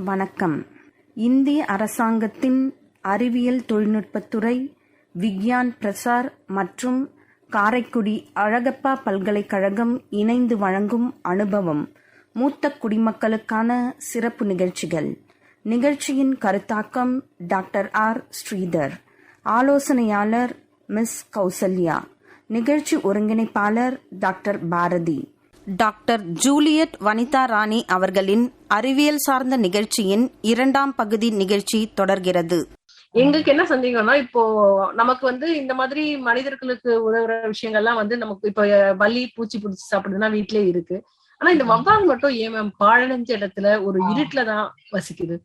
வணக்கம். இந்திய அரசாங்கத்தின் அறிவியல் தொழில்நுட்பத்துறை, விக்யான் பிரசார் மற்றும் காரைக்குடி அழகப்பா பல்கலைக்கழகம் இணைந்து வழங்கும் அனுபவம் மூத்த குடிமக்களுக்கான சிறப்பு நிகழ்ச்சிகள். நிகழ்ச்சியின் கருத்தாக்கம் டாக்டர் ஆர். ஸ்ரீதர். ஆலோசனையாளர் மிஸ் கௌசல்யா. நிகழ்ச்சி ஒருங்கிணைப்பாளர் doctor Bharathi. Doctor Juliet Vanitha Rani அவர்களின் அறிவியல் சார்ந்த நிகழ்ச்சியின் 2ஆம் பகுதி நிகழ்ச்சி தொடர்கிறது. எங்களுக்கு என்ன சந்தேகம்னா, இப்போ நமக்கு இந்த மாதிரி மனிதர்களுக்கு உதவுற விஷயங்கள்லாம் நமக்கு இப்போ பல்லி பூச்சி பிடிச்சி சாப்பிடுறதுன்னா வீட்லயே இருக்கு. ஆனா இந்த வவ்வால் மட்டும் ஏன் மேம் பாழடைஞ்ச இடத்துல ஒரு இருட்டுலதான் வசிக்குது?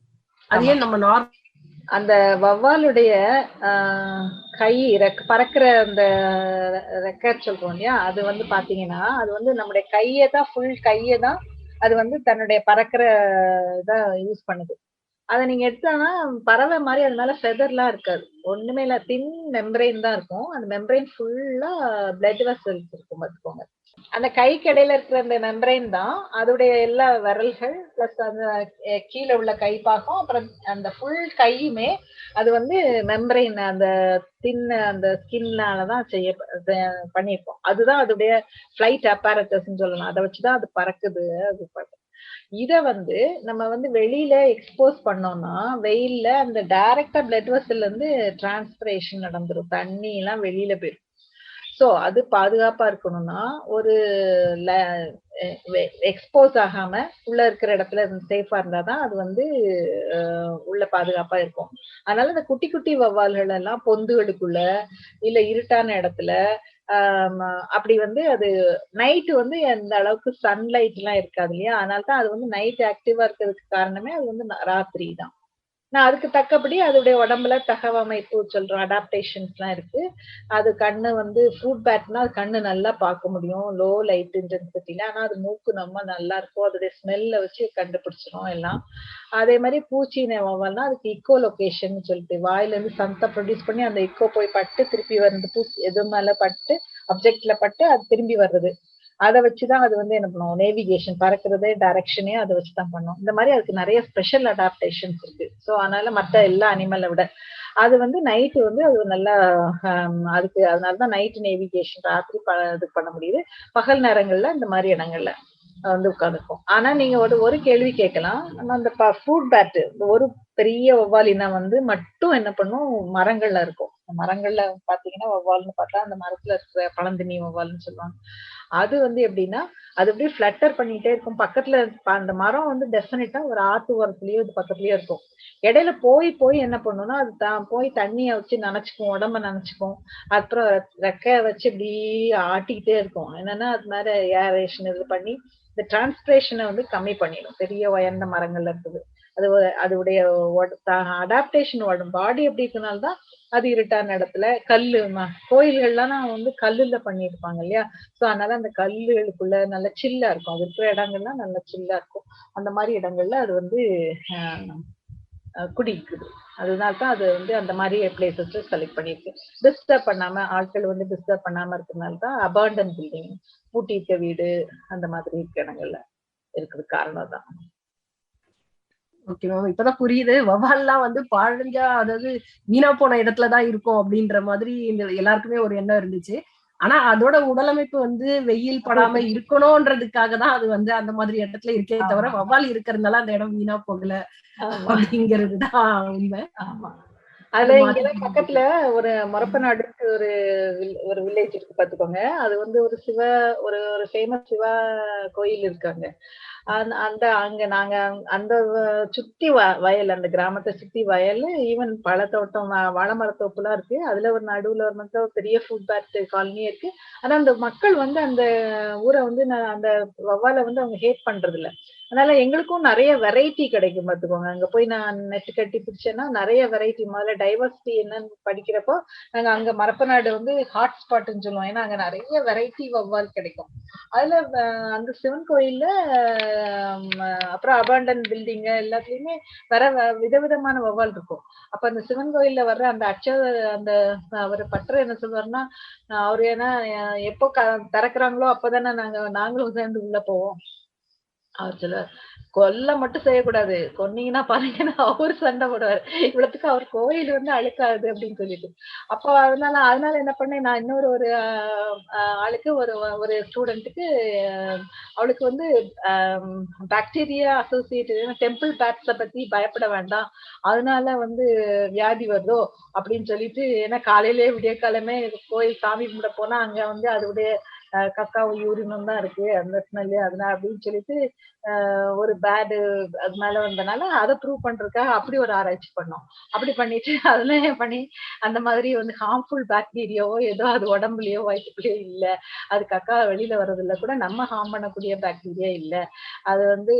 அது ஏன் நம்ம அந்த வவ்வாலுடைய கை பறக்கிற அந்த ரெக்கர் சொல்றோம் இல்லையா, அது பாத்தீங்கன்னா அது நம்முடைய ஃபுல் கையதான் அது தன்னுடைய பறக்கிற இதை யூஸ் பண்ணுது. அதை நீங்க எடுத்தானா பறவை மாதிரி அது மேல ஃபெதர்லாம் இருக்காது, ஒண்ணுமே இல்ல, தின் மெம்பரைன் தான் இருக்கும். அந்த மெம்பரைன் ஃபுல்லா பிளட் வெசல்ஸ் இருக்கும் பார்த்துக்கோங்க. அந்த கைக்கு இடையில இருக்கிற அந்த மெம்பரைன் தான் அதோடைய எல்லா விரல்கள் பிளஸ் அந்த கீழே உள்ள கைப்பாகம், அப்புறம் அந்த ஃபுல் கையுமே அது மெம்பரைன் அந்த அந்த ஸ்கின்னாலதான் பண்ணியிருக்கோம். அதுதான் அதோடைய ஃபிளைட் அப்பேரட்டஸ் சொல்லலாம். அதை வச்சுதான் அது பறக்குது. இத நம்ம வெளியில எக்ஸ்போஸ் பண்ணோம்னா வெயில்ல அந்த டைரக்டா பிளட் வெசல்ல இருந்து டிரான்ஸ்பிரேஷன் நடந்துரும், தண்ணி எல்லாம் வெளியில போயிடும். சோ அது பாதுகாப்பா இருக்கணும்னா ஒரு எக்ஸ்போஸ் ஆகாம உள்ள இருக்கிற இடத்துல சேஃபா இருந்தாதான் அது உள்ள பாதுகாப்பா இருக்கும். அதனால இந்த குட்டி குட்டி வவ்வால்கள் எல்லாம் பொந்துகளுக்குள்ள இல்ல இருட்டான இடத்துல அப்படி அது நைட்டு அந்த அளவுக்கு சன்லைட் எல்லாம் இருக்காது இல்லையா, அதனாலதான் அது நைட் ஆக்டிவா இருக்கிறதுக்கு காரணமே அது ராத்திரி தான். நான் அதுக்கு தக்கபடி அதோடைய உடம்புல தகவமைப்பு சொல்றோம், அடாப்டேஷன்ஸ் எல்லாம் இருக்கு. அது கண்ணு ஃப்ரூட் பேட்னா அது கண்ணு நல்லா பார்க்க முடியும் லோ லைட் இன்டென்சிட்டில. ஆனா அது மூக்கு நம்ம நல்லா இருக்கும், அதோடைய ஸ்மெல்ல வச்சு கண்டுபிடிச்சிடும் எல்லாம். அதே மாதிரி பூச்சி வவ்வால்னா அதுக்கு இக்கோ லொகேஷன் சொல்லிட்டு வாயில இருந்து சந்தத்தை ப்ரொடியூஸ் பண்ணி அந்த இக்கோ போய் பட்டு திருப்பி வருது, பூச்சி எது மேல பட்டு அப்ஜெக்ட்ல பட்டு அது திரும்பி வர்றது. அதை வச்சுதான் அது என்ன பண்ணுவோம், நேவிகேஷன் பறக்குறதே டைரக்ஷனே அதை வச்சுதான் பண்ணும். இந்த மாதிரி அதுக்கு நிறைய ஸ்பெஷல் அடாப்டேஷன்ஸ் இருக்கு. சோ அதனால மத்த எல்லா அனிமலை விட அது நைட்டு அது நல்லா அதுக்கு அதனாலதான் நைட் நேவிகேஷன் ராத்திரி இது பண்ண முடியுது. பகல் நேரங்கள்ல இந்த மாதிரி இடங்கள்ல உட்காந்துருக்கும். ஆனா நீங்க ஒரு கேள்வி கேட்கலாம், நம்ம அந்த ஃப்ரூட் பேட் ஒரு பெரிய வவ்வால் இனம் மட்டும் என்ன பண்ணும், மரங்கள்ல இருக்கும். மரங்கள்ல பாத்தீங்கன்னா வவ்வால்னு பார்த்தா அந்த மரத்துல இருக்கிற பழந்தினி வவ்வால்னு சொல்லுவாங்க. அது எப்படின்னா அது அப்படியே ஃபிளட்டர் பண்ணிட்டே இருக்கும். பக்கத்துல அந்த மரம் டெஃபினட்டா ஒரு ஆத்து ஓரத்துலயோ இது பக்கத்துலயோ இருக்கும். இடையில போய் போய் என்ன பண்ணும்னா அது தான் போய் தண்ணிய வச்சு நனைச்சுக்கும், உடம்ப நனைச்சுக்கும். அப்புறம் ரெக்கைய வச்சு இப்படி ஆட்டிக்கிட்டே இருக்கும். என்னன்னா அது மேல ஏரேஷன் இது பண்ணி இந்த டிரான்ஸ்பிரேஷனை கம்மி பண்ணிடும். பெரிய உயர்ந்த மரங்கள்ல இருக்குது. அதோடைய அடாப்டேஷன் பாடி எப்படி இருக்கனால்தான் அது இருட்டான இடத்துல கோயில்கள்லாம் கல்லுல பண்ணிருப்பாங்க இல்லையா. சோ அதனால அந்த கல்லுகளுக்குள்ள நல்ல சில்லா இருக்கும். அது இருக்கிற இடங்கள்லாம் நல்ல சில்லா இருக்கும். அந்த மாதிரி இடங்கள்ல அது குடிக்குது. அதனால்தான் அது அந்த மாதிரி பிளேசஸ் செலக்ட் பண்ணிருக்கு. டிஸ்டர்ப் பண்ணாம ஆட்கள் டிஸ்டர்ப் பண்ணாம இருக்கிறதுனாலதான் அபாண்டன் பில்டிங், பூட்டி இருக்க வீடு அந்த மாதிரி இருக்க இடங்கள்ல இருக்குது காரணம் தான். ஓகே மேம், இப்பதான் புரியுது. வவ்வால்லாம் பாழஞ்சா அதாவது வீணா போன இடத்துலதான் இருக்கும் அப்படின்ற மாதிரி எல்லாருக்குமே ஒரு எண்ணம் இருந்துச்சு. ஆனா அதோட உடலமைப்பு வெயில் படாம இருக்கணும்ன்றதுக்காக தான் அது அந்த மாதிரி இடத்துல இருக்கே தவிர வவ்வால் இருக்கிறதுனால அந்த இடம் வீணா போகல அப்படிங்கிறதுதான் உண்மை. ஆமா. அதுல இங்கெல்லாம் பக்கத்துல ஒரு மொரப்பநாடுக்கு ஒரு வில்லேஜ் இருக்கு பாத்துக்கோங்க. அது ஒரு ஃபேமஸ் சிவா கோயில் இருக்காங்க. அந்த அங்க நாங்க அந்த சுத்தி வயல், அந்த கிராமத்தை சுத்தி வயல், ஈவன் பழத்தோட்டம், வாழை மரத்தோப்புலாம் இருக்கு. அதுல ஒரு நடுவுல ஒரு பெரிய ஃபுட் பேட் காலனியே இருக்கு. ஆனா அந்த மக்கள் அந்த ஊரை அந்த வவ்வாலை அவங்க ஹேட் பண்றது இல்ல. அதனால எங்களுக்கும் நிறைய வெரைட்டி கிடைக்கும் பாத்துக்கோங்க. அங்க போய் நான் நெட் கட்டி பிடிச்சேன்னா நிறைய வெரைட்டி. முதல்ல டைவர்சிட்டி என்னன்னு படிக்கிறப்போ நாங்க அங்க மரப்பநாடு ஹாட் ஸ்பாட்னு சொல்லுவோம். ஏன்னா அங்க நிறைய வெரைட்டி வவ்வால் கிடைக்கும். அதுல அந்த சிவன் கோயில்ல அப்புறம் அபாண்டன் பில்டிங் எல்லாத்துலயுமே விதவிதமான வவ்வால் இருக்கும். அப்ப அந்த சிவன் கோயில்ல வர்ற அந்த அந்த அவர் பற்ற என்ன சொல்வாருன்னா, அவரு ஏன்னா எப்போ திறக்கிறாங்களோ அப்பதானே நாங்களும் சேர்ந்து உள்ள போவோம். அவர் சொல்லுவார், கொல்ல மட்டும் செய்யக்கூடாது, கொன்னீங்கன்னா பாருங்கன்னா அவரு சண்டை போடுவாரு. இவ்வளவுக்கு அவர் கோயில் வந்து அழுக்காது அப்படின்னு சொல்லிட்டு. அப்போ அதனால அதனால என்ன பண்ணேன், நான் இன்னொரு ஒரு ஆளுக்கு ஒரு ஒரு ஸ்டூடெண்ட்டுக்கு அவளுக்கு வந்து பாக்டீரியா அசோசியேட்டட் டெம்பிள் பேட்ஸ பத்தி பயப்பட வேண்டாம், அதனால வந்து வியாதி வருதோ அப்படின்னு சொல்லிட்டு, ஏன்னா காலையிலேயே விடிய காலமே கோயில் சாமி கும்பிட போனா அங்க வந்து அதோடைய கக்காவும் யூரினும் தான் இருக்கு அந்த ஸ்மெல்லு, அதனால அப்படின்னு சொல்லிட்டு ஒரு பேடு அது மேல வந்தனால அதை ப்ரூவ் பண்றதுக்காக அப்படி ஒரு ஆராய்ச்சி பண்ணோம். அப்படி பண்ணிட்டு அதுல பண்ணி அந்த மாதிரி வந்து ஹார்ம்ஃபுல் பாக்டீரியாவோ ஏதோ அது உடம்புலயோ வயிற்றுக்குள்ளேயோ இல்ல, அது கக்கா வெளியில வர்றதுல கூட நம்ம ஹார்ம் பண்ணக்கூடிய பாக்டீரியா இல்ல, அது வந்து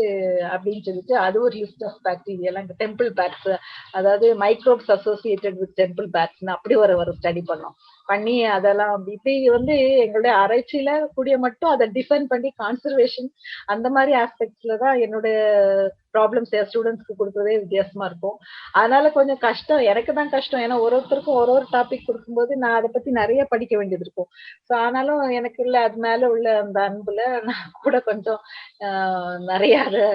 அப்படின்னு சொல்லிட்டு அது ஒரு லிஸ்ட் ஆஃப் பாக்டீரியா எல்லாம் டெம்பிள் பேட்ஸ், அதாவது microbes associated with temple bats அப்படி ஒரு ஸ்டடி பண்ணோம். பண்ணி அதெல்லாம் இப்படி வந்து எங்களுடைய ஆராய்ச்சியில கூடிய மட்டும் அதை டிஃபைன் பண்ணி கான்சர்வேஷன் அந்த மாதிரி ஆஸ்பெக்ட்ஸ்ல தான் என்னுடைய ப்ராப்ளம்ஸ் என் ஸ்டூடெண்ட்ஸ்க்கு கொடுக்குறதே வித்தியாசமா இருக்கும். அதனால கொஞ்சம் கஷ்டம், எனக்கு தான் கஷ்டம். ஏன்னா ஒருத்தருக்கும் ஒரு டாபிக் கொடுக்கும்போது நான் அதை பத்தி நிறைய படிக்க வேண்டியது இருக்கும். ஸோ ஆனாலும் எனக்கு இல்ல அது மேல உள்ள அந்த அன்புல நான் கூட கொஞ்சம் நிறைய அதை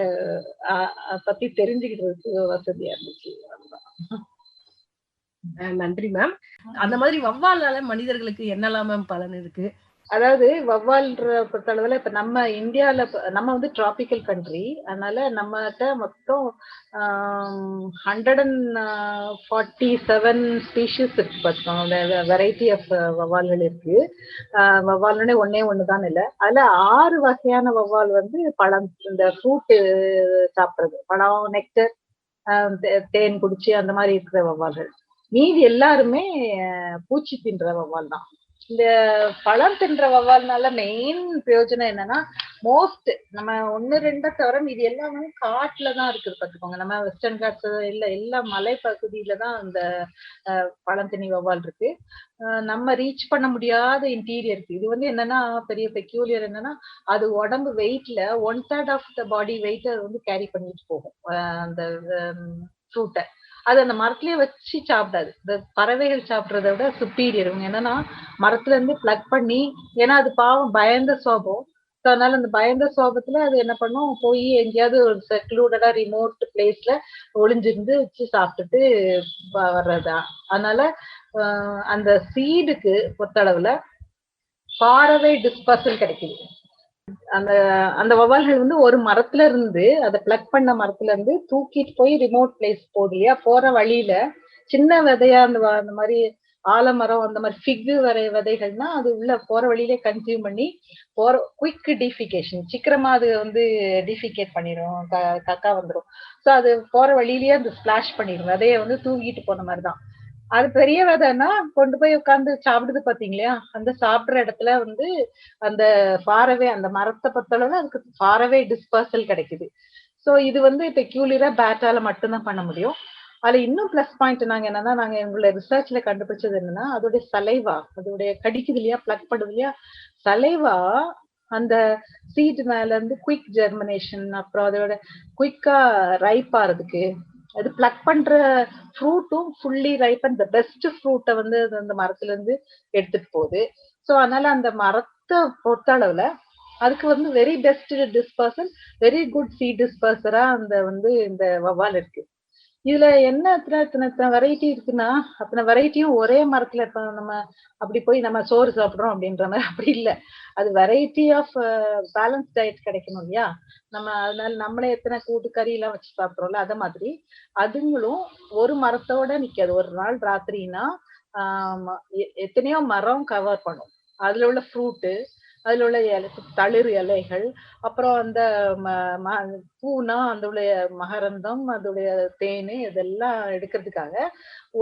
பத்தி தெரிஞ்சுக்கிட்டதுக்கு வசதியா இருந்துச்சு. நன்றி மேம். அந்த மாதிரி வௌவாலால மனிதர்களுக்கு என்னெல்லாம் மேம் பலன் இருக்கு? அதாவது வௌவால்ன்ற பொறுத்தளவுல இப்ப நம்ம இந்தியால நம்ம வந்து டிராபிக்கல் கண்ட்ரி, அதனால நம்மகிட்ட மொத்தம் 147 ஸ்பீஷிஸ் இருக்கு பார்த்துக்கோங்க. வெரைட்டி ஆஃப் வௌவால்கள் இருக்கு. வௌவால்னே ஒண்ணுதான் இல்ல, அதுல 6 வகையான வௌவால் வந்து பழம், இந்த ஃப்ரூட் சாப்பிடுறது, பழம், நெக்டர், தேன் குடிச்சு அந்த மாதிரி இருக்கிற வௌவால்கள். மீதி எல்லாருமே பூச்சி தின்ற வௌவால் தான். இந்த பழம் தின்ற வௌவால்னால மெயின் பிரயோஜனம் என்னன்னா, மோஸ்ட் நம்ம 1-2 தவிர இது எல்லாமே காட்டுலதான் இருக்குது பாத்துக்கோங்க. நம்ம வெஸ்டர்ன் காட்ஸ் இல்ல எல்லா மலை பகுதியில தான் இந்த பழந்தின்னி வௌவால் இருக்கு. நம்ம ரீச் பண்ண முடியாத இன்டீரியர் இருக்கு. இது வந்து என்னன்னா பெரிய பெக்யூலியர் என்னன்னா, அது உடம்பு வெயிட்ல 1/3 ஆஃப் த பாடி வெயிட் அது வந்து கேரி பண்ணிட்டு போகும் அந்த ஃப்ரூட்டை. அது அந்த மரத்திலேயே வச்சு சாப்பிடாது. இந்த பறவைகள் சாப்பிடுறத விட சுப்பீரியர். இவங்க என்னன்னா மரத்துல இருந்து பிளக் பண்ணி, ஏன்னா அது பாவம் பயந்த சுவாபம். அதனால அந்த பயந்த சுவாபத்துல அது என்ன பண்ணும், போய் எங்கேயாவது ஒரு செக்லூடடா ரிமோட் பிளேஸ்ல ஒளிஞ்சிருந்து வச்சு சாப்பிட்டுட்டு வர்றதா. அதனால அந்த சீடுக்கு பொறுத்தளவுல ஃபாரவே டிஸ்பர்சல் கிடைக்குது. அந்த அந்த வௌவால்கள் வந்து ஒரு மரத்துல இருந்து அதை பிளக் பண்ண மரத்துல இருந்து தூக்கிட்டு போய் ரிமோட் பிளேஸ் போகுது இல்லையா, போற வழியில சின்ன விதையா அந்த மாதிரி ஆலமரம் அந்த மாதிரி ஃபிகு விதைகள்னா அது உள்ள போற வழியிலே கன்சியூம் பண்ணி போற குயிக் டிஃபிகேஷன், சீக்கிரமா அது வந்து டிஃபிகேட் பண்ணிடும், கக்கா வந்துடும். ஸோ அது போற வழியிலேயே அந்த ஸ்பிளாஷ் பண்ணிடும், விதைய வந்து தூக்கிட்டு போன மாதிரிதான். அது பெரிய விதைன்னா கொண்டு போய் உட்கார்ந்து சாப்பிடுது பாத்தீங்களா, அந்த சாப்பிடுற இடத்துல வந்து அந்த ஃபாரவே அந்த மரத்தை பொறுத்தளவு அதுக்கு ஃபாரவே டிஸ்பர்சல் கிடைக்குது. சோ இது வந்து பெக்யூலியரா பேட்டால மட்டும்தான் பண்ண முடியும். அதுல இன்னும் பிளஸ் பாயிண்ட் நாங்க என்னன்னா, நாங்க எங்களோட ரிசர்ச்ல கண்டுபிடிச்சது என்னன்னா, அதோடைய சலைவா, அதோடைய கடிக்குது இல்லையா, பிளக் பண்ணுது இல்லையா, சலைவா அந்த சீட் மேல இருந்து குயிக் ஜெர்மினேஷன், அப்புறம் அதோட குயிக்கா ரைப் ஆறதுக்கு, அது பிளக் பண்ற ஃப்ரூட்டும் fully ripe and the best ஃப்ரூட்டை வந்து அந்த மரத்துல இருந்து எடுத்துட்டு போகுது. ஸோ அதனால அந்த மரத்தை பொறுத்தளவுல அதுக்கு வந்து very best dispersion, very good seed டிஸ்பர்சரா அந்த வந்து இந்த வௌவால் இருக்கு. இதுல என்ன இத்தனை வெரைட்டி இருக்குன்னா, அத்தனை வெரைட்டியும் ஒரே மரத்துல இப்ப நம்ம அப்படி போய் நம்ம சோறு சாப்பிடுறோம் அப்படின்ற மாதிரி அப்படி இல்லை. அது வெரைட்டி ஆஃப் பேலன்ஸ் டயட் கிடைக்கணும் இல்லையா, நம்ம அதனால நம்மளே எத்தனை கூட்டு கறி எல்லாம் வச்சு சாப்பிடுறோம்ல, அத மாதிரி அதுங்களும் ஒரு மரத்தோட நிக்காது. ஒரு நாள் ராத்திரினா எத்தனையோ மரம் கவர் பண்ணும். அதுல உள்ள ஃப்ரூட்டு, அதுல உள்ள தளிர் இலைகள், அப்புறம் அந்த பூனா அதோடைய மகரந்தம், அதோடைய தேனு, இதெல்லாம் எடுக்கிறதுக்காக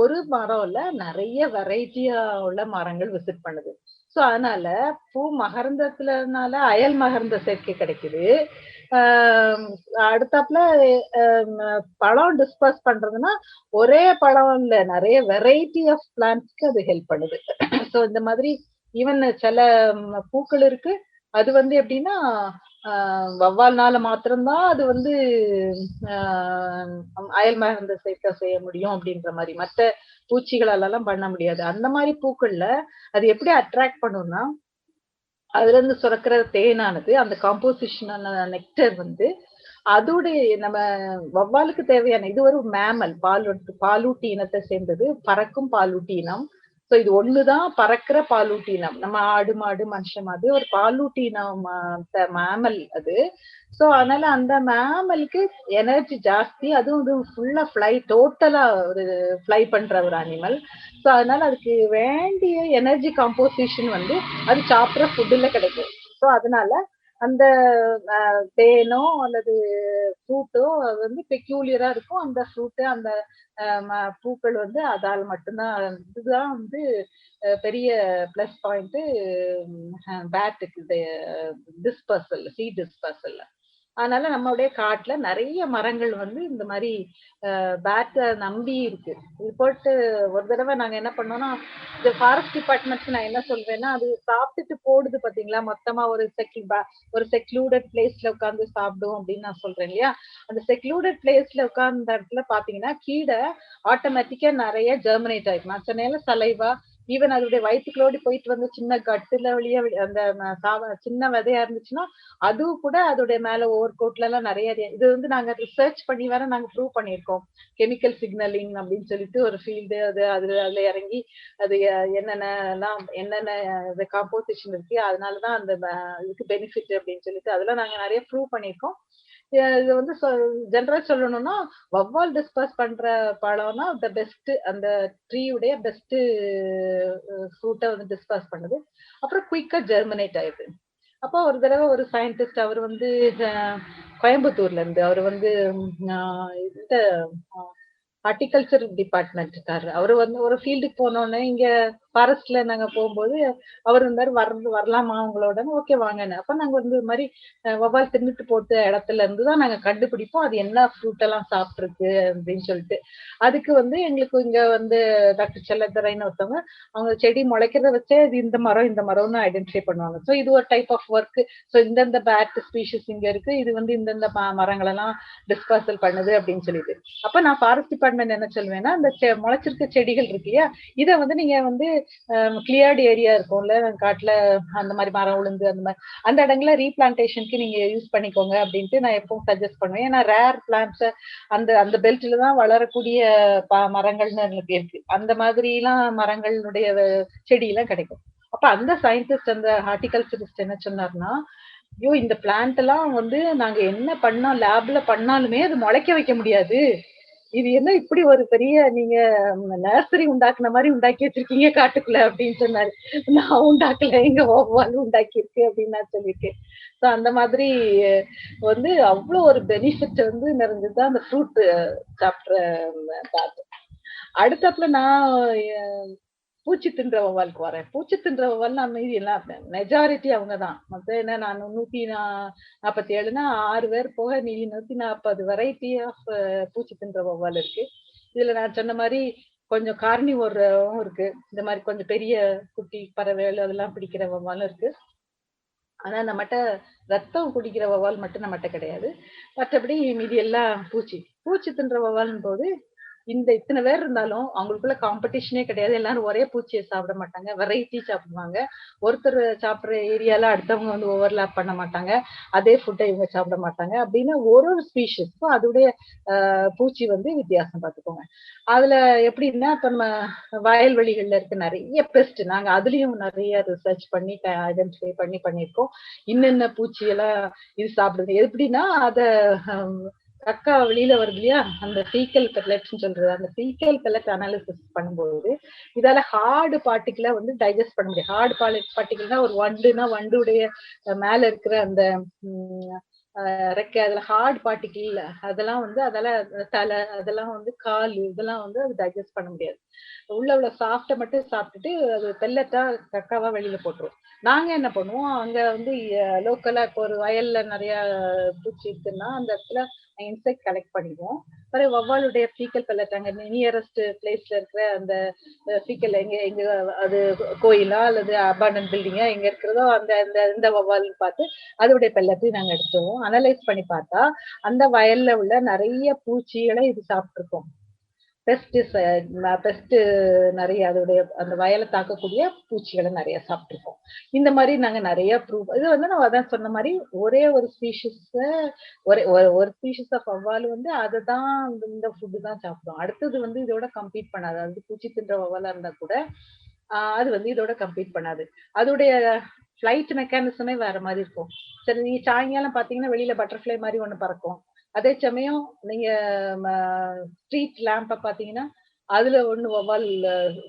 ஒரு மரம் இல்ல நிறைய வெரைட்டியா உள்ள மரங்கள் விசிட் பண்ணுது. சோ அதனால பூ மகரந்தத்துலனால அயல் மகரந்த சேர்க்கை கிடைக்குது. அடுத்தாப்புல பழம் டிஸ்பர்ஸ் பண்றதுன்னா ஒரே பழம் இல்ல, நிறைய வெரைட்டி ஆஃப் பிளான்ட்ஸ்க்கு அது ஹெல்ப் பண்ணுது. சோ இந்த மாதிரி ஈவன் சில பூக்கள் இருக்கு, அது வந்து எப்படின்னா வௌவால்னால மாத்திரம்தான் அது வந்து அயல் மகரந்த சேர்க்கை செய்ய முடியும் அப்படின்ற மாதிரி, மற்ற பூச்சிகளால பண்ண முடியாது. அந்த மாதிரி பூக்கள்ல அது எப்படி அட்ராக்ட் பண்ணும்னா, அதுல இருந்து சுரக்கிற தேனானது அந்த காம்போசிஷனான நெக்டர் வந்து அதோடைய நம்ம வவ்வாலுக்கு தேவையான இது ஒரு மேமல் பாலூட்டி இனத்தை சேர்ந்தது, பறக்கும் பாலூட்டி இனம். சோ இது ஒண்ணுதான் பறக்கிற பாலூட்டி இனம். நம்ம ஆடு மாடு மனுஷன் மாதிரி ஒரு பாலூட்டி இனம் மேமல் அது. சோ அதனால அந்த மேமலுக்கு எனர்ஜி ஜாஸ்தி, அதுவும் இது ஃபுல்லா டோட்டலா ஒரு ஃப்ளை பண்ற ஒரு அனிமல். சோ அதனால அதுக்கு வேண்டிய எனர்ஜி காம்போசிஷன் வந்து அது சாப்பிட்ற ஃபுட்டுல கிடைக்கும். சோ அதனால அந்த தேனோ அல்லது ஃப்ரூட்டோ அது வந்து பெக்யூலியரா இருக்கும். அந்த ஃப்ரூட்டு அந்த பூக்கள் வந்து அதால் மட்டும்தான். இதுதான் வந்து பெரிய பிளஸ் பாயிண்ட் பேட்டுக்கு டிஸ்பர்சல் சீட் டிஸ்பர்சல். அதனால நம்மளுடைய காட்டுல நிறைய மரங்கள் வந்து இந்த மாதிரி பேட்டை நம்பி இருக்கு. இது போட்டு ஒரு தடவை நாங்க என்ன பண்ணோம்னா, இந்த ஃபாரஸ்ட் டிபார்ட்மெண்ட்க்கு நான் என்ன சொல்வேன்னா, அது சாப்பிட்டுட்டு போடுது பாத்தீங்களா, மொத்தமா ஒரு செக்லூடட் பிளேஸ்ல உட்கார்ந்து சாப்பிடும் அப்படின்னு நான் சொல்றேன் இல்லையா. அந்த செக்லூடட் பிளேஸ்ல உட்கார்ந்த இடத்துல பாத்தீங்கன்னா கீழே ஆட்டோமேட்டிக்கா நிறைய ஜெர்மினேட் ஆயிருக்கு. நான் சொன்னேன்ல சலைவா, ஈவன் அதோடைய வயிற்றுக்குள்ளோடி போயிட்டு வந்து சின்ன கட்டுல வழியா அந்த சின்ன விதையா இருந்துச்சுன்னா அதுவும் கூட அதோடைய மேல ஓவர் கோட்ல எல்லாம் நிறைய இது வந்து நாங்க ரிசர்ச் பண்ணி வேற நாங்க ப்ரூவ் பண்ணியிருக்கோம். கெமிக்கல் சிக்னலிங் அப்படின்னு சொல்லிட்டு ஒரு ஃபீல்டு, அதுல இறங்கி அது என்னென்ன காம்போசிஷன் இருக்கு, அதனாலதான் அந்த இதுக்கு பெனிஃபிட் அப்படின்னு சொல்லிட்டு அதெல்லாம் நாங்க நிறைய ப்ரூவ் பண்ணியிருக்கோம். இது வந்து ஜெனரல் சொல்லணும்னா வவ்வால் டிஸ்பர்ஸ் பண்ற பழம்னா த பெஸ்ட், அந்த ட்ரீயுடைய பெஸ்ட் ஃப்ரூட்டை வந்து டிஸ்பர்ஸ் பண்ணுது. அப்புறம் குயிக்கா ஜெர்மினேட் ஆயிடுது. அப்போ ஒரு தடவை ஒரு சயின்டிஸ்ட் அவர் வந்து கோயம்புத்தூர்ல இருந்து அவர் வந்து இந்த ஹார்டிகல்ச்சர் டிபார்ட்மெண்ட் அவரு வந்து ஒரு ஃபீல்டுக்கு போனோடனே இங்க ஃபாரஸ்ட்ல நாங்க போகும்போது அவர் இருந்தாரு, வரலாமா உங்களோட, ஓகே வாங்கன்னு. அப்ப நாங்க வந்து இது மாதிரி வவ்வால் தின்னுட்டு போட்ட இடத்துல இருந்து தான் நாங்க கண்டுபிடிப்போம் அது என்ன ஃப்ரூட் எல்லாம் சாப்பிட்டுருக்கு அப்படின்னு சொல்லிட்டு. அதுக்கு வந்து எங்களுக்கு இங்க வந்து டாக்டர் செல்லத்துறைன்னு ஒருத்தவங்க அவங்க செடி முளைக்கிறத வச்சே இது இந்த மரம்னு ஐடென்டிஃபை பண்ணுவாங்க. ஸோ இது ஒரு டைப் ஆஃப் ஒர்க். ஸோ இந்தந்த பேட் ஸ்பீஷிஸ் இங்க இருக்கு, இது வந்து இந்தந்த மரங்கள் எல்லாம் டிஸ்பர்சல் பண்ணுது அப்படின்னு சொல்லிட்டு. அப்ப நான் ஃபாரஸ்ட் டிபார்ட்மெண்ட் என்ன சொல்வேன்னா, அந்த முளைச்சிருக்க செடிகள் இருக்கு இல்லையா, இதை வந்து நீங்க வந்து கிளியர்டு ஏரியா இருக்கும்ல காட்டுல, அந்த மாதிரி மரம் உளுந்து அந்த மாதிரி அந்த இடங்கள்ல ரீபிளான்டேஷனுக்கு நீங்க யூஸ் பண்ணிக்கோங்க அப்படின்ட்டு நான் எப்பவும் சஜஸ்ட் பண்ணுவேன். ஏன்னா ரேர் பிளான்ட்ஸ் அந்த அந்த பெல்ட்ல தான் வளரக்கூடிய மரங்கள்னு இருக்கு. அந்த மாதிரி எல்லாம் மரங்களுடைய செடி எல்லாம் கிடைக்கும். அப்ப அந்த சயின்டிஸ்ட் அந்த ஹார்டிகல்ச்சரிஸ்ட் என்ன சொன்னார்னா, ஐயோ இந்த பிளான்ட் எல்லாம் வந்து நாங்க என்ன பண்ணா லேப்ல பண்ணாலுமே அது முளைக்க வைக்க முடியாது, இது என்ன இப்படி ஒரு பெரிய நீங்க நர்சரி உண்டாக்குன மாதிரி உண்டாக்கி வச்சிருக்கீங்க காட்டுக்குள்ள அப்படின்னு சொன்னாரு. நான் உண்டாக்கல, எங்க வவ்வால் உண்டாக்கி இருக்கு அப்படின்னு நான் சொல்லியிருக்கேன். ஸோ அந்த மாதிரி வந்து அவ்வளவு ஒரு பெனிஃபிட் வந்து நிறைஞ்சதுதான் அந்த ஃப்ரூட் சாப்பிட்ற பார்த்து. அடுத்தப்புல நான் பூச்சி தின்ற வவ்வாலுக்கு வரேன். பூச்சி தின்ற வவ்வால் மீதி எல்லாம் மெஜாரிட்டி அவங்கதான். மொத்தம் என்ன, நான் 147னா 6 பேர் போக மீதி 140 வெரைட்டி ஆஃப் பூச்சி தின்ற வவ்வால் இருக்கு. இதுல நான் சொன்ன மாதிரி கொஞ்சம் கார்னிவோரும் இருக்கு. இந்த மாதிரி கொஞ்சம் பெரிய குட்டி பறவைகள் அதெல்லாம் பிடிக்கிற வவ்வாலும் இருக்கு. ஆனா நம்மகிட்ட ரத்தம் குடிக்கிற வவ்வால் மட்டும் நம்மகிட்ட கிடையாது. மற்றபடி மீதி எல்லாம் பூச்சி தின்ற வவ்வால்னு போது இத்தனை பேர் இருந்தாலும் அவங்களுக்குள்ள காம்படிஷனே கிடையாது. எல்லாரும் ஒரே பூச்சியை சாப்பிட மாட்டாங்க, வெரைட்டி சாப்பிடுவாங்க. ஒருத்தர் சாப்பிடுற ஏரியால அடுத்தவங்க வந்து ஓவர்லாப் பண்ண மாட்டாங்க, அதே ஃபுட்டை இவங்க சாப்பிட மாட்டாங்க அப்படின்னு ஒரு ஸ்பீஷிஸ்க்கும் அதோடைய பூச்சி வந்து வித்தியாசம் பார்த்துக்கோங்க. அதுல எப்படின்னா, இப்ப நம்ம வயல்வெளிகள்ல இருக்க நிறைய பெஸ்ட் நாங்க அதுலயும் நிறைய ரிசர்ச் பண்ணி ஐடென்டிஃபை பண்ணியிருக்கோம். இன்னென்ன பூச்சியெல்லாம் இது சாப்பிடுது எப்படின்னா, அத கக்கா வெளியில வருது இல்லையா, அந்த ஃபீக்கல் பெல்லட்ஸ்ன்னு சொல்றது, அந்த ஃபீக்கல் பெல்லட் அனாலிசிஸ் பண்ணும்போது இதால ஹார்டு பார்ட்டிகிளை வந்து டைஜஸ்ட் பண்ண முடியும். ஹார்டு பார்ட்டிகிள்னா ஒரு வண்டுடைய மேல இருக்கிற அந்த ரெக்கை, அதுல ஹார்ட் பார்ட்டிகிள் அதெல்லாம் வந்து அதால தலை அதெல்லாம் வந்து கால் இதெல்லாம் வந்து அது டைஜஸ்ட் பண்ண முடியாது. உள்ள சாஃப்டை மட்டும் சாப்பிட்டுட்டு அது பெல்லட்டா கக்காவா வெளியில போட்டுரும். நாங்க என்ன பண்ணுவோம், அங்க வந்து லோக்கலா இப்போ ஒரு வயல்ல நிறைய பூச்சி இருக்குன்னா அந்த இடத்துல இன்செக்ட் கலெக்ட் பண்ணிடுவோம். பிறகு வவ்வாலுடைய ஃபீக்கல் பெல்லட் அங்க நியரஸ்ட் பிளேஸ்ல இருக்கிற அந்த ஃபீக்கல் எங்க அது கோயிலா அல்லது அபார்ட்மெண்ட் பில்டிங்கா எங்க இருக்கிறதோ அந்த இந்த வவ்வால்னு பார்த்து அதோடைய பெல்லத்தையும் நாங்க எடுத்துருவோம். அனலைஸ் பண்ணி பார்த்தா அந்த வயல்ல உள்ள நிறைய பூச்சிகளை இது சாப்பிட்டுருக்கோம். பெஸ்ட் நிறைய அதோடைய அந்த வயலை தாக்கக்கூடிய பூச்சிகளை நிறைய சாப்பிட்டுருக்கோம். இந்த மாதிரி நாங்க நிறைய ப்ரூவ் இது வந்து நான் அதான் சொன்ன மாதிரி ஒரே ஒரு ஸ்பீஷிஸ் ஒரு ஸ்பீஷிஸ் ஆஃப் வவ்வால் வந்து அதை தான் இந்த ஃபுட்டு தான் சாப்பிடும். அடுத்தது வந்து இதோட கம்பீட் பண்ணாது. அது பூச்சி தின்ற வவ்வாலா இருந்தா கூட அது வந்து இதோட கம்பீட் பண்ணாது. அதோடைய ஃபிளைட் மெக்கானிசமே வேற மாதிரி இருக்கும். சரி, நீங்க சாயங்காலம் பாத்தீங்கன்னா வெளியில பட்டர்ஃப்ளை மாதிரி ஒண்ணு பறக்கும். அதே சமயம் நீங்க ஸ்ட்ரீட் லேம்ப பாத்தீங்கன்னா அதுல ஒண்ணு வவ்வால்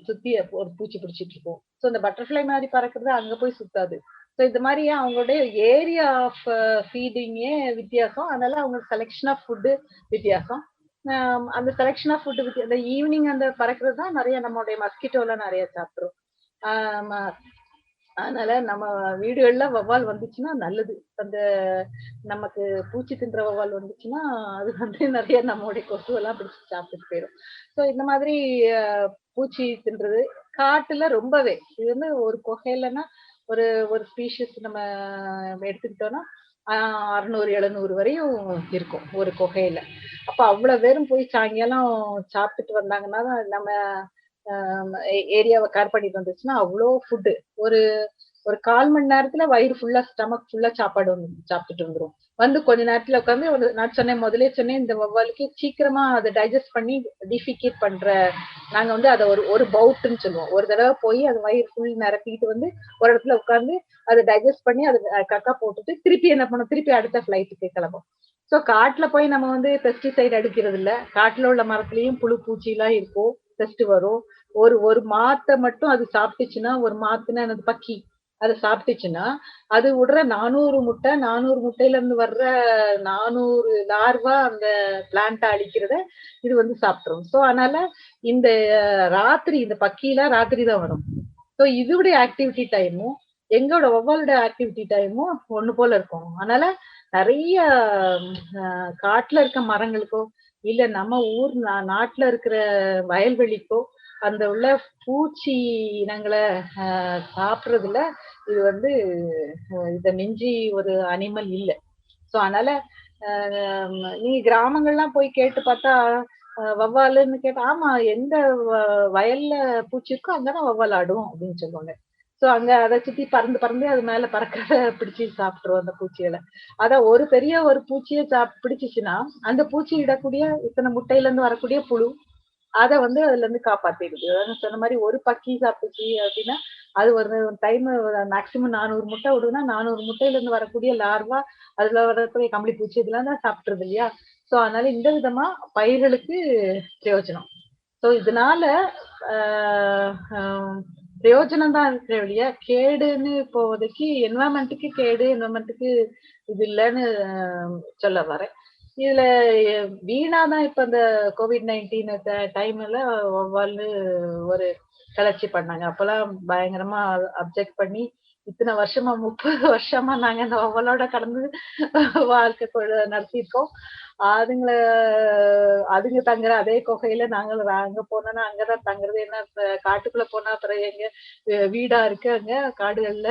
சுத்தி ஒரு பூச்சி பிடிச்சிட்டு இருக்கும். ஸோ இந்த பட்டர்ஃப்ளை மாதிரி பறக்கிறது அங்க போய் சுத்தாது. ஸோ இந்த மாதிரி அவங்களுடைய ஏரியா ஆஃப் ஃபீடிங்கே வித்தியாசம். அதனால அவங்க செலெக்ஷன் ஆஃப் ஃபுட்டு வித்தியாசம். அந்த செலெக்ஷன் ஆஃப் ஃபுட்டு அந்த ஈவினிங் அந்த பறக்கிறது தான் நிறைய நம்மளுடைய மஸ்கிட்டோலாம் நிறைய சாப்பிட்ரும். அதனால நம்ம வீடுகள்ல வவ்வால் வந்துச்சுன்னா நல்லது. அந்த நமக்கு பூச்சி தின்ற வவ்வால் வந்துச்சுன்னா அது வந்து நிறைய நம்மளுடைய கொசுவெல்லாம் பிடிச்சு சாப்பிட்டுட்டு போயிடும். ஸோ இந்த மாதிரி பூச்சி தின்றது காட்டுல ரொம்பவே இது வந்து ஒரு குகையிலன்னா ஒரு ஒரு ஸ்பீஷிஸ் நம்ம எடுத்துக்கிட்டோம்னா 600-700 வரையும் இருக்கும் ஒரு குகையில. அப்ப அவ்வளவு பேரும் போய் சாயங்காலம் சாப்பிட்டுட்டு வந்தாங்கன்னா நம்ம ஏரியாவை கவர் பண்ணிட்டு வந்துச்சுன்னா அவ்வளோ ஃபுட்டு ஒரு ஒரு 1/4 மணி நேரத்துல வயிறு ஃபுல்லா ஸ்டமக் ஃபுல்லா சாப்பாடு சாப்பிட்டுட்டு வந்துரும். வந்து கொஞ்ச நேரத்துல உட்காந்து நான் சொன்னேன் முதலே சொன்னேன் இந்த வவ்வாலுக்கு சீக்கிரமா அதை டைஜஸ்ட் பண்ணி டிஃபிகேட் பண்ற நாங்க வந்து அதை ஒரு பவுட்னு சொல்லுவோம். ஒரு தடவை போய் அது வயிறு ஃபுல் நிரப்பிட்டு வந்து ஒரு இடத்துல உட்காந்து அதை டைஜஸ்ட் பண்ணி அது கக்கா போட்டுட்டு திருப்பி என்ன பண்ணும், திருப்பி அடுத்த ஃபிளைட்டுக்கு கிளம்பும். ஸோ காட்டுல போய் நம்ம வந்து பெஸ்டிசைட் அடிக்கிறது இல்ல. காட்டுல உள்ள மரத்துலயும் புழு பூச்சி எல்லாம் இருக்கும், பெஸ்ட் வரும். ஒரு மாத்தை மட்டும் அது சாப்பிட்டுச்சுன்னா, ஒரு மாத்துனா எனது பக்கி அதை சாப்பிட்டுச்சுன்னா அது விடுற 400 முட்டை 400 முட்டையில இருந்து வர்ற 400 லார்வா அந்த பிளான்ட்டை அழிக்கிறத இது வந்து சாப்பிட்டுரும். ஸோ அதனால இந்த ராத்திரி இந்த பக்கிலாம் ராத்திரி தான் வரும். ஸோ இதோடைய ஆக்டிவிட்டி டைமும் எங்களோட வவ்வாலோட ஆக்டிவிட்டி டைமும் ஒண்ணு போல இருக்கும். அதனால நிறைய காட்டுல இருக்க மரங்களுக்கோ இல்ல நம்ம ஊர் நாட்டுல இருக்கிற வயல்வெளிக்கோ அந்த உள்ள பூச்சி இனங்களை சாப்பிடுறதுல இது வந்து இத மிஞ்சி ஒரு அனிமல் இல்லை. ஸோ அதனால நீங்க கிராமங்கள்லாம் போய் கேட்டு பார்த்தா வவ்வாலுன்னு கேட்டா ஆமா எந்த வயல்ல பூச்சி இருக்கோ அங்கதான் வவ்வால் ஆடும் அப்படின்னு சொல்லுவாங்க. ஸோ அங்க அதை சுத்தி பறந்து பறந்து அது மேல பறக்கிறத பிடிச்சி சாப்பிட்டுரும் அந்த பூச்சிகளை. அதான் ஒரு பெரிய ஒரு பூச்சியை பிடிச்சிச்சுன்னா அந்த பூச்சி இடக்கூடிய இத்தனை முட்டையில இருந்து வரக்கூடிய புழு அதை வந்து அதுல இருந்து காப்பாத்திடுது. சொன்ன மாதிரி ஒரு பக்கி சாப்பிட்டுச்சு அப்படின்னா அது ஒரு டைம் மேக்சிமம் 400 முட்டை விடுதுன்னா 400 முட்டையில இருந்து வரக்கூடிய லார்வா அதுல வரக்கூடிய கம்பளி பூச்சி இதெல்லாம் தான் சாப்பிட்டுருது இல்லையா. ஸோ அதனால இந்த விதமா பயிர்களுக்கு பிரயோஜனம். ஸோ இதனால பிரயோஜனம் தான் இருக்கிற வழியா கேடுன்னு இப்போதைக்கு என்வரன்மெண்ட்டுக்கு கேடு, என்வரன்மெண்ட்டுக்கு இது இல்லைன்னு சொல்ல வரேன். இதுல வீணாதான் இப்ப இந்த COVID-19 டைம்ல வவ்வால்னு ஒரு கிளர்ச்சி பண்ணாங்க. அப்பெல்லாம் பயங்கரமா அப்செக்ட் பண்ணி இத்தனை வருஷமா 30 வருஷமா நாங்க இந்த வவ்வாலோட கடந்து வாழ்க்கை நடத்திருக்கோம். அதுங்க தங்குற அதே குகையில நாங்கள் அங்க போனோம்னா அங்கதான் தங்குறது. என்ன காட்டுக்குள்ள போனா அப்புறம் எங்க வீடா இருக்கு அங்க காடுகள்ல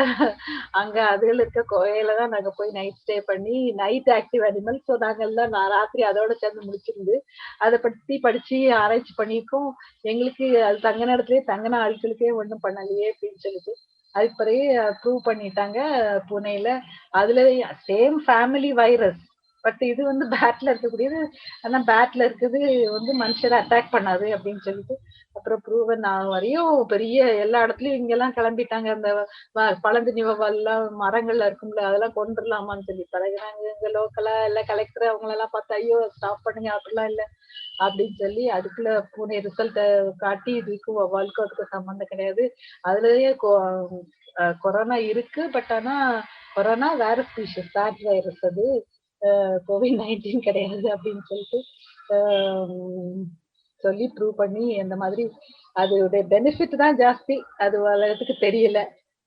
அங்க அதுகள் இருக்க குகையில தான் நாங்க போய் நைட் ஸ்டே பண்ணி நைட் ஆக்டிவ் அனிமல். ஸோ நாங்க எல்லாம் ராத்திரி அதோட சேர்ந்து முடிச்சிருந்து அதை பத்தி படிச்சு ஆராய்ச்சி பண்ணியிருக்கோம். எங்களுக்கு அது தங்கின இடத்துலயே தங்கின ஆட்களுக்கே ஒண்ணும் பண்ணலையே அப்படின்னு சொல்லிட்டு அதுக்கு பிறகு ப்ரூவ் பண்ணிட்டாங்க புனேல. அதுல சேம் ஃபேமிலி வைரஸ் பட் இது வந்து பேட்ல இருக்கக்கூடியது. ஆனா பேட்ல இருக்குது வந்து மனுஷரை அட்டாக் பண்ணாது அப்படின்னு சொல்லிட்டு அப்புறம் ப்ரூவன் வரையும் பெரிய எல்லா இடத்துலயும் இங்கெல்லாம் கிளம்பிட்டாங்க. அந்த பழந்தினி வவ்வால்லாம் மரங்கள்ல இருக்கும்ல அதெல்லாம் கொண்டுடலாமான்னு சொல்லி பழகுறாங்க. இங்க லோக்கலா எல்லாம் கலெக்டர் அவங்களெல்லாம் பார்த்தா ஐயோ ஸ்டாப் பண்ணுங்க அப்படிலாம் இல்லை அப்படின்னு சொல்லி அதுக்குள்ள பூனே ரிசல்ட்டை காட்டி இதுக்கு வவ்வாலுக்கும் அதுக்கு சம்மந்தம் கிடையாது. அதுலயே கொரோனா இருக்கு. பட் ஆனா கொரோனா வேற ஸ்பீஷஸ் பேட் வைரஸ், அது COVID-19 கிடையாது அப்படின்னு சொல்லிட்டு சொல்லி ப்ரூவ் பண்ணி அந்த மாதிரி அதோடைய பெனிஃபிட் தான் ஜாஸ்தி. அது வளர்றதுக்கு தெரியல.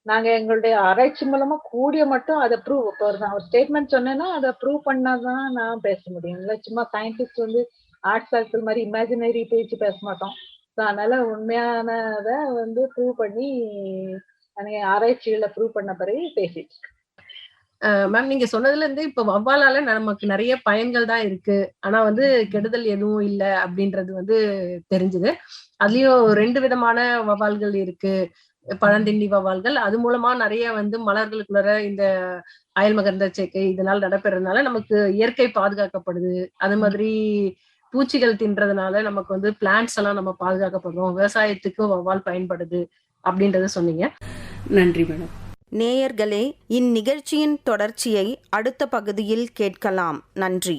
நாங்க எங்களுடைய ஆராய்ச்சி மூலமா கூடிய மட்டும் அதை ப்ரூவ் இப்போ நான் ஒரு ஸ்டேட்மெண்ட் சொன்னேன்னா அதை ப்ரூவ் பண்ணாதான் நான் பேச முடியும். இல்லை சும்மா சயின்டிஸ்ட் வந்து ஆர்ட்ஸ் சர்க்கிள் மாதிரி இமேஜினரி பேச்சு பேச மாட்டோம். ஸோ அதனால உண்மையானதை வந்து ப்ரூவ் பண்ணி ஆராய்ச்சிகளை ப்ரூவ் பண்ண பிறகு பேசிட்டு மேம் நீங்க சொன்னதுல இருந்து இப்ப வவ்வாலால நமக்கு நிறைய பயன்கள் தான் இருக்கு. ஆனா வந்து கெடுதல் எதுவும் இல்ல அப்படின்றது வந்து தெரிஞ்சுது. அதுலயும் 2 விதமான வவ்வால்கள் இருக்கு. பழந்தின்னி வவ்வால்கள். அது மூலமா நிறைய வந்து மலர்களுக்குள்ள இந்த அயல் மகரந்த சேர்க்கை இதனால நடைபெறதுனால நமக்கு இயற்கை பாதுகாக்கப்படுது. அது மாதிரி பூச்சிகள் தின்றதுனால நமக்கு வந்து பிளான்ட்ஸ் எல்லாம் நம்ம பாதுகாக்கப்படுறோம். விவசாயத்துக்கு வவ்வால் பயன்படுது அப்படின்றத சொன்னீங்க. நன்றி மேடம். நேயர்களே, இந்நிகழ்ச்சியின் தொடர்ச்சியை அடுத்த பகுதியில் கேட்கலாம். நன்றி.